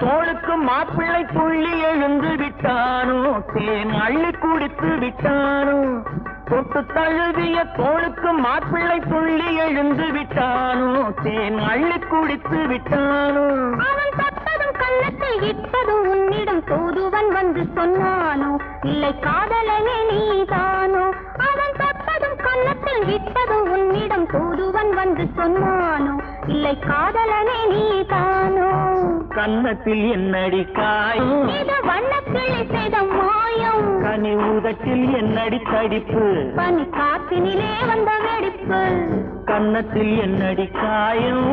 தோளுக்கு மாப்பிள்ளை துள்ளி எழுந்து விட்டானோ தேன் அள்ளி குடித்து விட்டானோ தொட்டு தழுவிய தோளுக்கு மாப்பிள்ளை துள்ளி எழுந்து விட்டானோ தேன் அள்ளி குடித்து விட்டானோ அவன் தப்பதும் கன்னத்தில் இட்டதும் உன்னிடம் தூதுவன் வந்து சொன்னானோ இல்லை காதலனே நீதானோ அவன் தப்பதும் கன்னத்தில் இட்டதும் உன்னிடம் தூதுவன் வந்து சொன்னானோ இல்லை காதலனே நீதானோ கன்னத்தில் என்னடி காயம் இது வண்ணக்கிளி செய்த மாயம் கனி உதட்டில் என்னடி தடிப்பு பனி காற்றினிலே வந்த வெடிப்பு கன்னத்தில் என்னடி காயம்